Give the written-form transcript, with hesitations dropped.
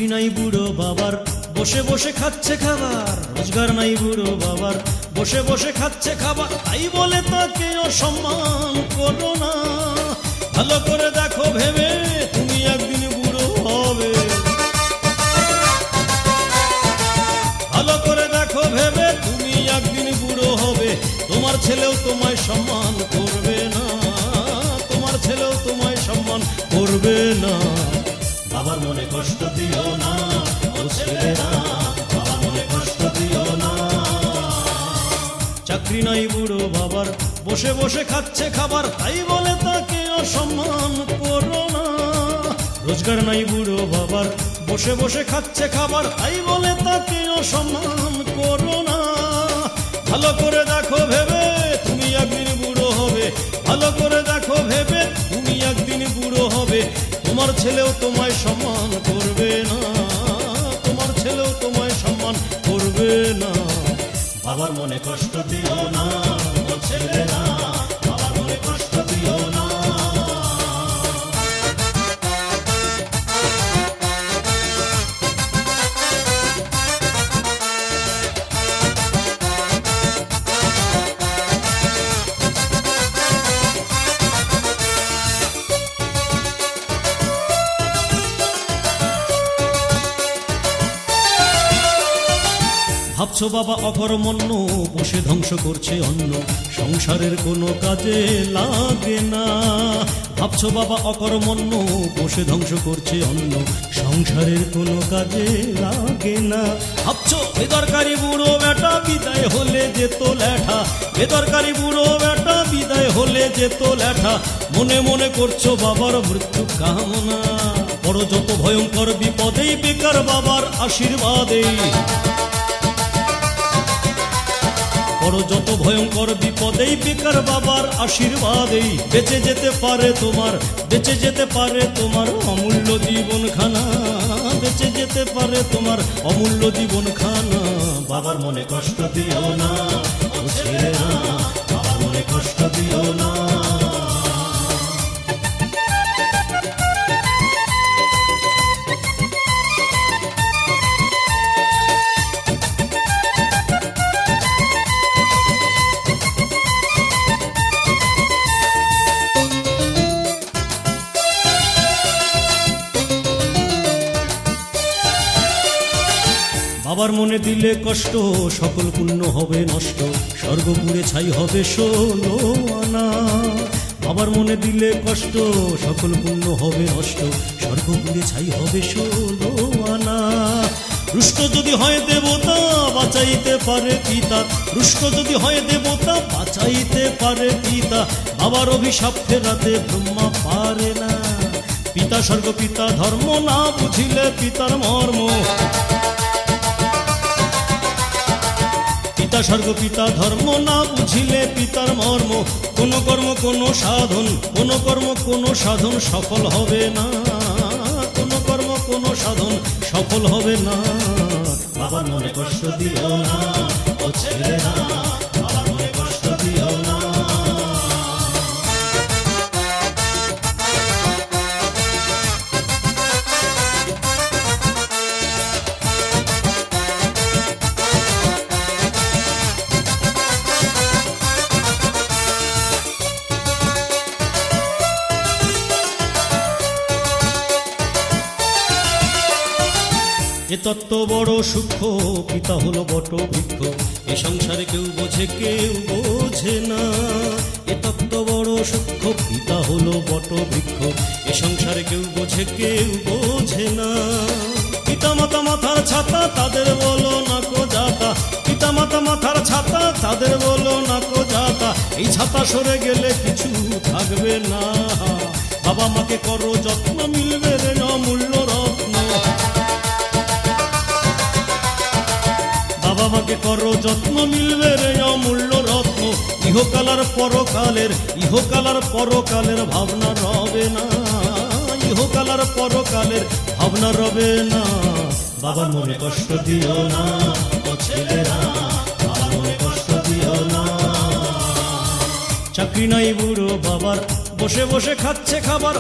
চাকরি নাই বুড়ো বাবার, বসে বসে খাচ্ছে খাবার। রোজগার নাই বুড়ো বাবার, বসে বসে খাচ্ছে খাবার। তাই বলে তাকে অসম্মান করো না। ভালো করে দেখো ভেবে, তুমি একদিন বুড়ো হবে। ভালো করে দেখো ভেবে, তুমি একদিন বুড়ো হবে। তোমার ছেলেও তোমায় সম্মান করবে না, তোমার ছেলেও তোমায় সম্মান করবে না। বাবার মনে কষ্ট দিও না, ও ছেলেরা, বাবার মনে কষ্ট দিও না। চাকরি নাই বুড়ো বাবার, বসে বসে খাচ্ছে খাবার। তাই বলে তাকে অসম্মান করো না। রোজগার নাই বুড়ো বাবার, বসে বসে খাচ্ছে খাবার। তাই বলে তাকে অসম্মান করো না। ভালো করে দেখো ভেবে, তুমি একদিন বুড়ো হবে। ভালো করে দেখো ভেবে, তুমি একদিন বুড়ো হবে। তোমার ছেলেও তোমায় সম্মান করবে না, তোমার ছেলেও তোমায় সম্মান করবে না। বাবার মনে কষ্ট দিও না, ও ছেলেরা, বাবার মনে কষ্ট দিও না। ভাবছো বাবা অকর্মণ্য, বসে ধ্বংস করছে অন্ন, সংসারের কোনো কাজে লাগে না। ভাবছো বাবা অকর্মণ্য, বসে ধ্বংস করছে অন্ন, সংসারের কোনো কাজে লাগে না। ভাবছো বেদরকারি বুড়ো বেটা বিদায় হলে যেত ল্যাঠা, বেদরকারি বুড়ো বেটা বিদায় হলে যেত ল্যাঠা। মনে মনে করছো বাবার মৃত্যু কামনা। বড় যত ভয়ঙ্কর বিপদেই বেকার বাবার আশীর্বাদেই, বড় যত ভয়ঙ্কর বিপদেই বেকার বাবার আশীর্বাদেই বেঁচে যেতে পারে তোমার, বেঁচে যেতে পারে তোমার অমূল্য জীবনখানা, বেঁচে যেতে পারে তোমার অমূল্য জীবনখানা। বাবার মনে কষ্ট দিও না, ও ছেলেরা, বাবার মনে কষ্ট দিও না। বাবার মনে দিলে কষ্ট, সকল পুণ্য হবে নষ্ট, স্বর্গপুরে ছাই হবে 16 আনা। বাবার মনে দিলে কষ্ট, সকল পুণ্য হবে নষ্ট, স্বর্গপুরে ছাই হবে 16 আনা। রুষ্ট যদি হয় দেবতা, বাঁচাইতে পারে পিতা, রুষ্ট যদি হয় দেবতা, বাঁচাইতে পারে পিতা। বাবার অভিশাপ ফেরাতে ব্রহ্মা পারে না। পিতা স্বর্গ পিতা ধর্ম, না বুঝিলে পিতার মর্ম। পিতা স্বর্গ পিতা ধর্ম, না বুঝিলে পিতার মর্ম। কোন কর্ম কোন সাধন, কোন কর্ম কোন সাধন সফল হবে না, কোন কর্ম কোন সাধন সফল হবে না। বাবার মনে কষ্ট দিও না, ও ছেলেরা, বাবার মনে কষ্ট দিও না। এ তত্ত্ব বড় সূক্ষ্ম, পিতা হলো বট বৃক্ষ, এ সংসারে কেউ বোঝে কেউ বোঝে না। এ তত্ত্ব বড় সূক্ষ্ম, পিতা হলো বট বৃক্ষ, এ সংসারে কেউ বোঝে কেউ বোঝে না। পিতা মাতা মাথার ছাতা, তাদের বলো না কো যাতা, পিতা মাতা মাথার ছাতা, তাদের বলো না কো যাতা। এই ছাতা সরে গেলে কিছু থাকবে না। বাবা মাকে করো যত্ন, মিলবে রে অমূল্য রত্ন। বাবা মাকে করো যত্ন, মিলবে রে অমূল্য রত্ন। ইহকালার পরকালের, ইহকালার পরকালের ভাবনা রবে না, ইহকালার পরকালের ভাবনা রবে না। বাবার মনে কষ্ট দিও না, ও ছেলেরা, বাবার মনে কষ্ট দিও না। চাকরি নাই বুড়ো বাবার, বসে বসে খাচ্ছে খাবার।